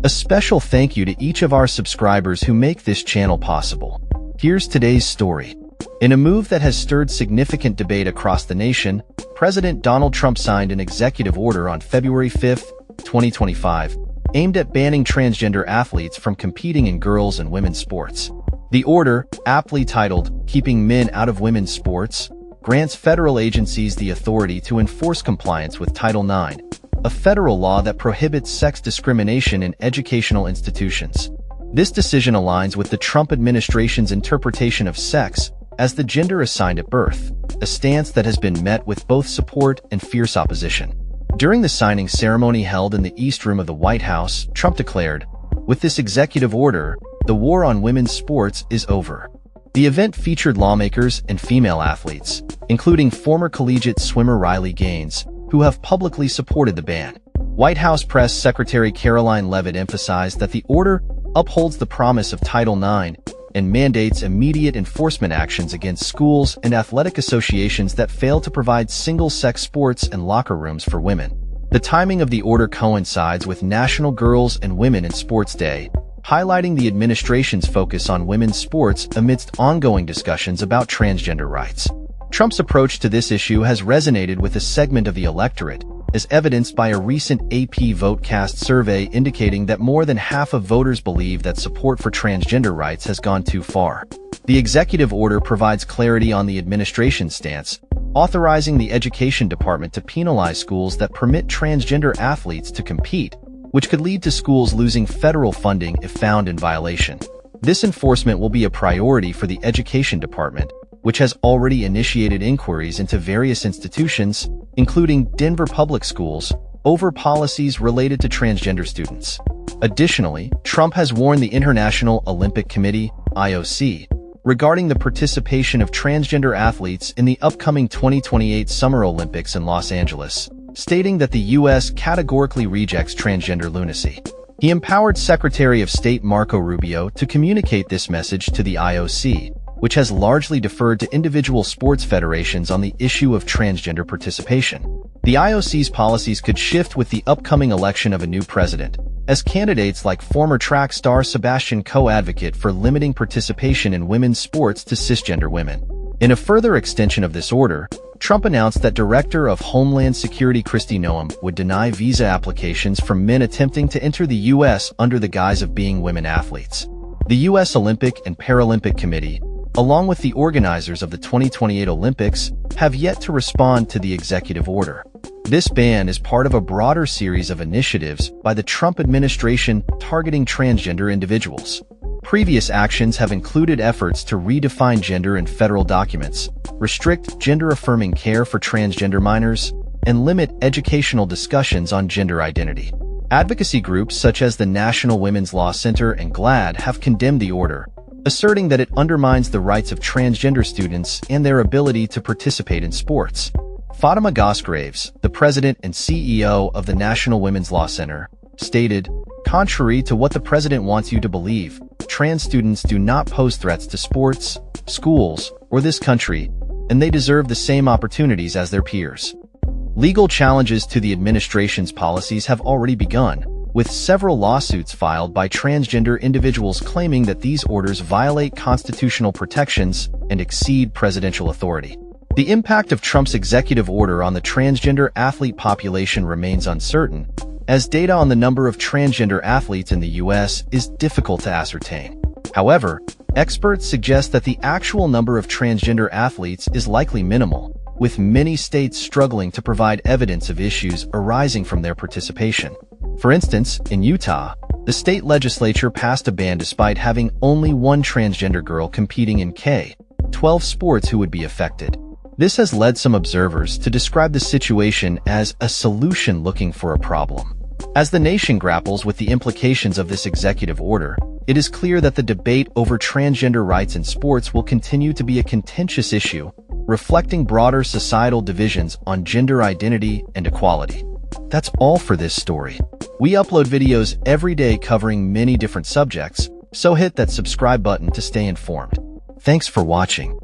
A special thank you to each of our subscribers who make this channel possible. Here's today's story. In a move that has stirred significant debate across the nation, President Donald Trump signed an executive order on February 5, 2025, aimed at banning transgender athletes from competing in girls' and women's sports. The order, aptly titled "Keeping Men Out of Women's Sports," grants federal agencies the authority to enforce compliance with Title IX, a federal law that prohibits sex discrimination in educational institutions. This decision aligns with the Trump administration's interpretation of sex as the gender assigned at birth, a stance that has been met with both support and fierce opposition. During the signing ceremony held in the East Room of the White House, Trump declared, "With this executive order, the war on women's sports is over." The event featured lawmakers and female athletes, including former collegiate swimmer Riley Gaines, who have publicly supported the ban. White House Press Secretary Caroline Leavitt emphasized that the order upholds the promise of Title IX and mandates immediate enforcement actions against schools and athletic associations that fail to provide single-sex sports and locker rooms for women. The timing of the order coincides with National Girls and Women in Sports Day, highlighting the administration's focus on women's sports amidst ongoing discussions about transgender rights. Trump's approach to this issue has resonated with a segment of the electorate, as evidenced by a recent AP VoteCast survey indicating that more than half of voters believe that support for transgender rights has gone too far. The executive order provides clarity on the administration's stance, authorizing the Education Department to penalize schools that permit transgender athletes to compete, which could lead to schools losing federal funding if found in violation. This enforcement will be a priority for the Education Department, which has already initiated inquiries into various institutions, including Denver Public Schools, over policies related to transgender students. Additionally, Trump has warned the International Olympic Committee, IOC, regarding the participation of transgender athletes in the upcoming 2028 Summer Olympics in Los Angeles, stating that the U.S. categorically rejects transgender lunacy. He empowered Secretary of State Marco Rubio to communicate this message to the IOC, which has largely deferred to individual sports federations on the issue of transgender participation. The IOC's policies could shift with the upcoming election of a new president, as candidates like former track star Sebastian Coe advocate for limiting participation in women's sports to cisgender women. In a further extension of this order, Trump announced that Director of Homeland Security Kristi Noem would deny visa applications from men attempting to enter the U.S. under the guise of being women athletes. The U.S. Olympic and Paralympic Committee, along with the organizers of the 2028 Olympics, have yet to respond to the executive order. This ban is part of a broader series of initiatives by the Trump administration targeting transgender individuals. Previous actions have included efforts to redefine gender in federal documents, restrict gender-affirming care for transgender minors, and limit educational discussions on gender identity. Advocacy groups such as the National Women's Law Center and GLAAD have condemned the order, asserting that it undermines the rights of transgender students and their ability to participate in sports. Fatima Gosgraves, the president and CEO of the National Women's Law Center, stated, "Contrary to what the president wants you to believe, trans students do not pose threats to sports, schools, or this country, and they deserve the same opportunities as their peers." Legal challenges to the administration's policies have already begun, with several lawsuits filed by transgender individuals claiming that these orders violate constitutional protections and exceed presidential authority. The impact of Trump's executive order on the transgender athlete population remains uncertain, as data on the number of transgender athletes in the U.S. is difficult to ascertain. However, experts suggest that the actual number of transgender athletes is likely minimal, with many states struggling to provide evidence of issues arising from their participation. For instance, in Utah, the state legislature passed a ban despite having only one transgender girl competing in K-12 sports who would be affected. This has led some observers to describe the situation as a solution looking for a problem. As the nation grapples with the implications of this executive order, it is clear that the debate over transgender rights in sports will continue to be a contentious issue, reflecting broader societal divisions on gender identity and equality. That's all for this story. We upload videos every day covering many different subjects, so hit that subscribe button to stay informed. Thanks for watching.